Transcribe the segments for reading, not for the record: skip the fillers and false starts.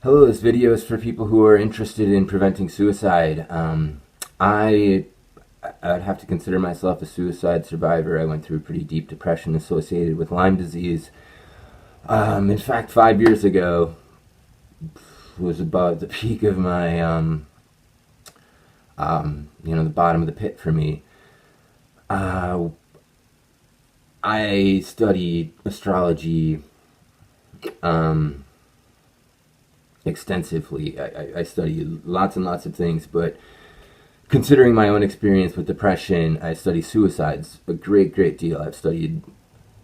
Hello, this video is for people who are interested in preventing suicide. I, I'd have to consider myself a suicide survivor. I went through pretty deep depression associated with Lyme disease. In fact, 5 years ago was about the peak of my, the bottom of the pit for me. Uh, I studied astrology extensively. I studied lots and lots of things, but considering my own experience with depression, I study suicides a great deal. I've studied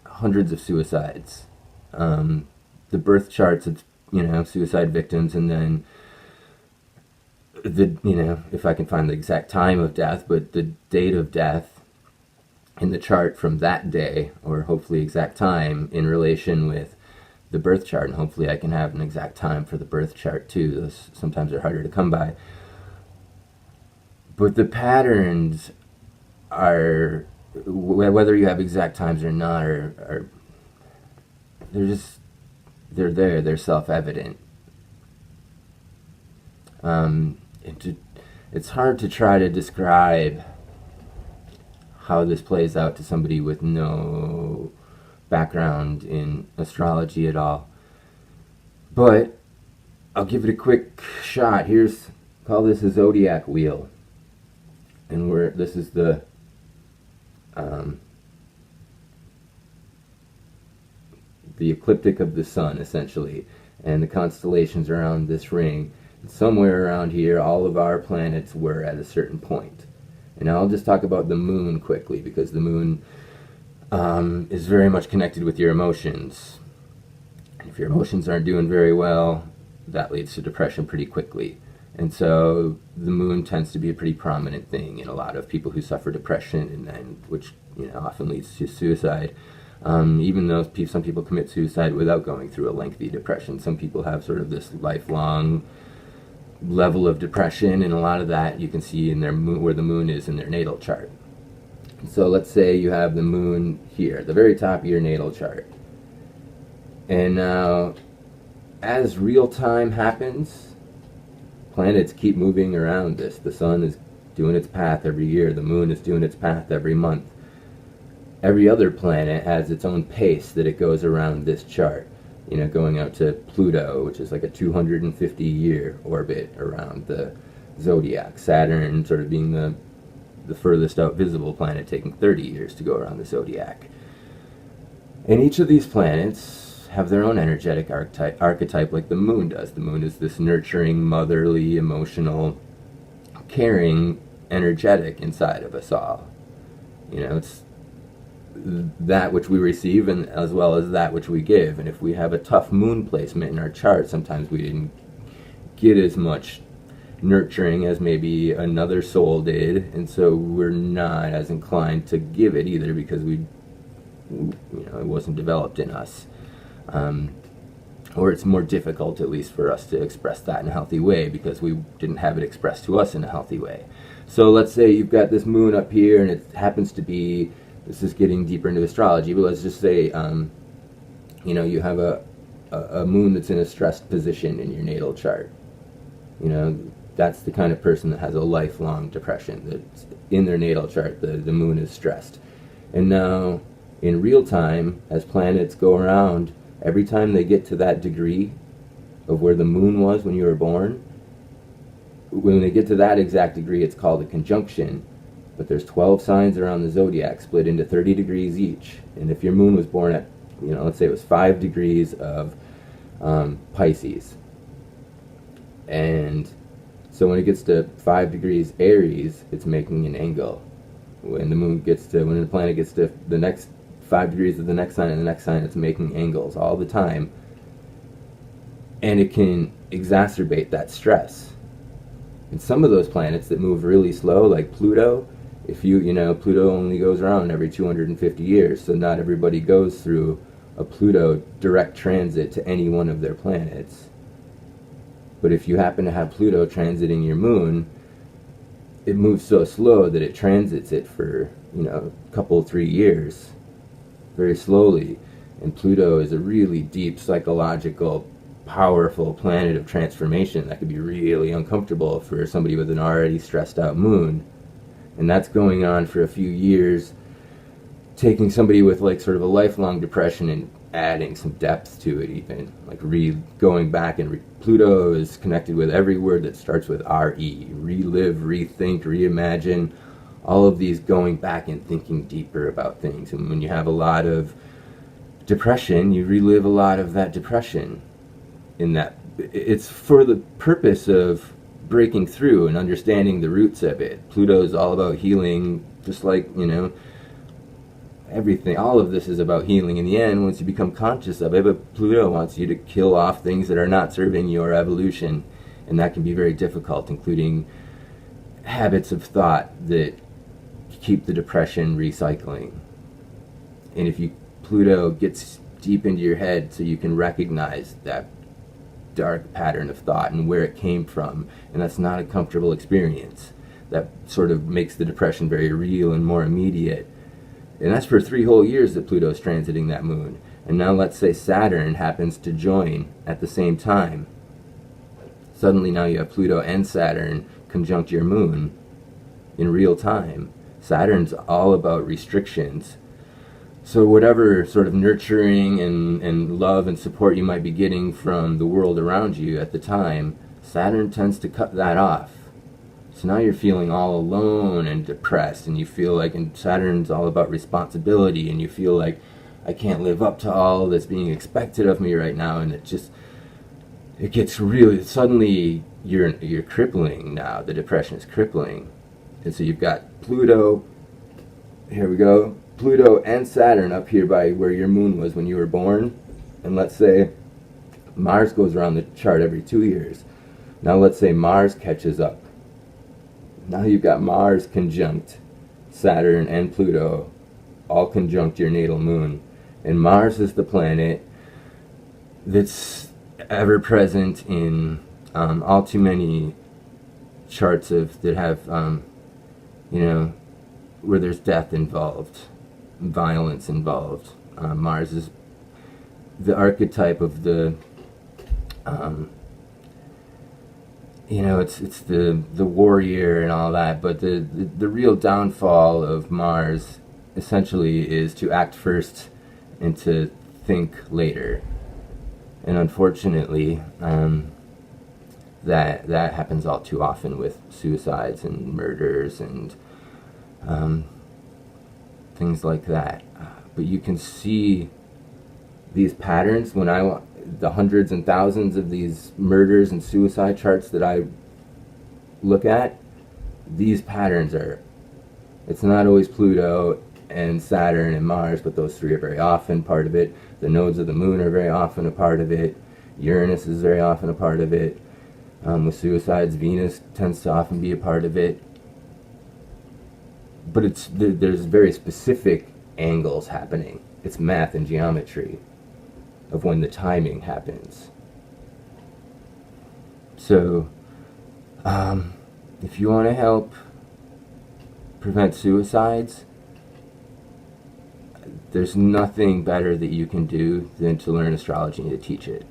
hundreds of suicides, the birth charts of suicide victims, and then if I can find the exact time of death, but the date of death in the chart from that day, or hopefully exact time, in relation with the birth chart, and hopefully I can have an exact time for the birth chart too. Those sometimes are harder to come by. But the patterns are, whether you have exact times or not, are they're there. They're self-evident. It's hard to try to describe how this plays out to somebody with no background in astrology at all. But I'll give it a quick shot. Call this a zodiac wheel. And this is the ecliptic of the sun, essentially, and the constellations around this ring. Somewhere around here, all of our planets were at a certain point. And I'll just talk about the moon quickly, because the moon is very much connected with your emotions. And if your emotions aren't doing very well, that leads to depression pretty quickly. And so the moon tends to be a pretty prominent thing in a lot of people who suffer depression, and then which often leads to suicide. Even though some people commit suicide without going through a lengthy depression, some people have sort of this lifelong level of depression, and a lot of that you can see in their where the moon is in their natal chart. So let's say you have the moon here, the very top of your natal chart. And now, as real time happens, planets keep moving around this. The sun is doing its path every year. The moon is doing its path every month. Every other planet has its own pace that it goes around this chart. Going out to Pluto, which is like a 250-year orbit around the zodiac. Saturn sort of being the furthest out visible planet, taking 30 years to go around the zodiac. And each of these planets have their own energetic archetype like the moon does. The moon is this nurturing, motherly, emotional, caring, energetic inside of us all. It's that which we receive, and as well as that which we give. And if we have a tough moon placement in our chart, sometimes we didn't get as much nurturing as maybe another soul did, and so we're not as inclined to give it either, because it wasn't developed in us. Or it's more difficult, at least for us, to express that in a healthy way, because we didn't have it expressed to us in a healthy way. So let's say you've got this moon up here, and it happens to be, this is getting deeper into astrology, but let's just say you have a moon that's in a stressed position in your natal chart. That's the kind of person that has a lifelong depression. That's in their natal chart, the moon is stressed. And now, in real time, as planets go around, every time they get to that degree of where the moon was when you were born, when they get to that exact degree, it's called a conjunction. But there's 12 signs around the zodiac split into 30 degrees each. And if your moon was born at, let's say it was 5 degrees of Pisces. And so when it gets to 5 degrees Aries, it's making an angle. When the planet gets to the next 5 degrees of the next sign and the next sign, it's making angles all the time. And it can exacerbate that stress. And some of those planets that move really slow, like Pluto, Pluto only goes around every 250 years, so not everybody goes through a Pluto direct transit to any one of their planets. But if you happen to have Pluto transiting your moon, it moves so slow that it transits it for, a couple, 3 years, very slowly. And Pluto is a really deep psychological powerful planet of transformation that could be really uncomfortable for somebody with an already stressed out moon. And that's going on for a few years, taking somebody with like sort of a lifelong depression and adding some depth to it, even like going back and Pluto is connected with every word that starts with re, relive, rethink, reimagine, all of these going back and thinking deeper about things. And when you have a lot of depression, you relive a lot of that depression. In that, it's for the purpose of breaking through and understanding the roots of it. Pluto is all about healing, just like, everything, all of this is about healing in the end once you become conscious of it. But Pluto wants you to kill off things that are not serving your evolution, and that can be very difficult, including habits of thought that keep the depression recycling. And if Pluto gets deep into your head so you can recognize that dark pattern of thought and where it came from, and that's not a comfortable experience, that sort of makes the depression very real and more immediate. And that's for 3 whole years that Pluto's transiting that moon. And now let's say Saturn happens to join at the same time. Suddenly now you have Pluto and Saturn conjunct your moon in real time. Saturn's all about restrictions. So whatever sort of nurturing and love and support you might be getting from the world around you at the time, Saturn tends to cut that off. So now you're feeling all alone and depressed, and you feel like, and Saturn's all about responsibility, and you feel like, I can't live up to all that's being expected of me right now, and it gets really, suddenly you're crippling now. The depression is crippling. And so you've got Pluto, here we go, Pluto and Saturn up here by where your moon was when you were born. And let's say Mars goes around the chart every 2 years. Now let's say Mars catches up. Now you've got Mars conjunct Saturn and Pluto, all conjunct your natal moon. And Mars is the planet that's ever present in all too many charts that have, where there's death involved, violence involved. Mars is the archetype of the it's the warrior and all that, but the real downfall of Mars essentially is to act first and to think later. And unfortunately, that happens all too often with suicides and murders and things like that. But you can see these patterns when the hundreds and thousands of these murders and suicide charts that I look at, these patterns it's not always Pluto and Saturn and Mars, but those 3 are very often part of it. The nodes of the moon are very often a part of it. Uranus is very often a part of it. With suicides, Venus tends to often be a part of it. But there's very specific angles happening. It's math and geometry of when the timing happens. So, if you want to help prevent suicides, there's nothing better that you can do than to learn astrology and to teach it.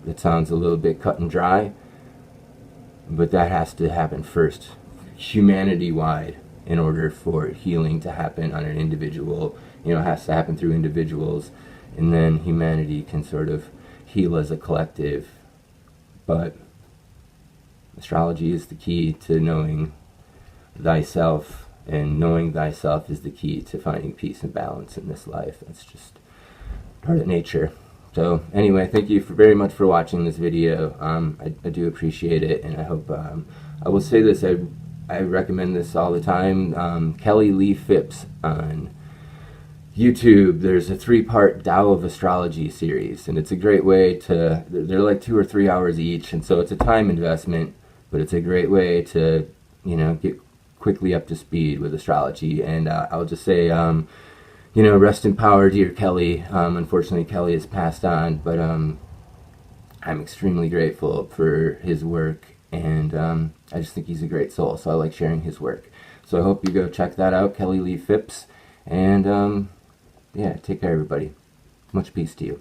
It sounds a little bit cut and dry, but that has to happen first, humanity-wide, in order for healing to happen on an individual. It has to happen through individuals, and then humanity can sort of heal as a collective. But astrology is the key to knowing thyself, and knowing thyself is the key to finding peace and balance in this life. That's just part of nature. So anyway, thank you very much for watching this video. I do appreciate it, and I hope, I will say this, I recommend this all the time. Kelly Lee Phipps on YouTube, there's a 3-part Tao of Astrology series, and it's a great way they're like 2 or 3 hours each, and so it's a time investment, but it's a great way to, get quickly up to speed with astrology. And I'll just say, rest in power, dear Kelly. Unfortunately, Kelly has passed on, but I'm extremely grateful for his work, and I just think he's a great soul, so I like sharing his work. So I hope you go check that out, Kelly Lee Phipps, and yeah, take care, everybody. Much peace to you.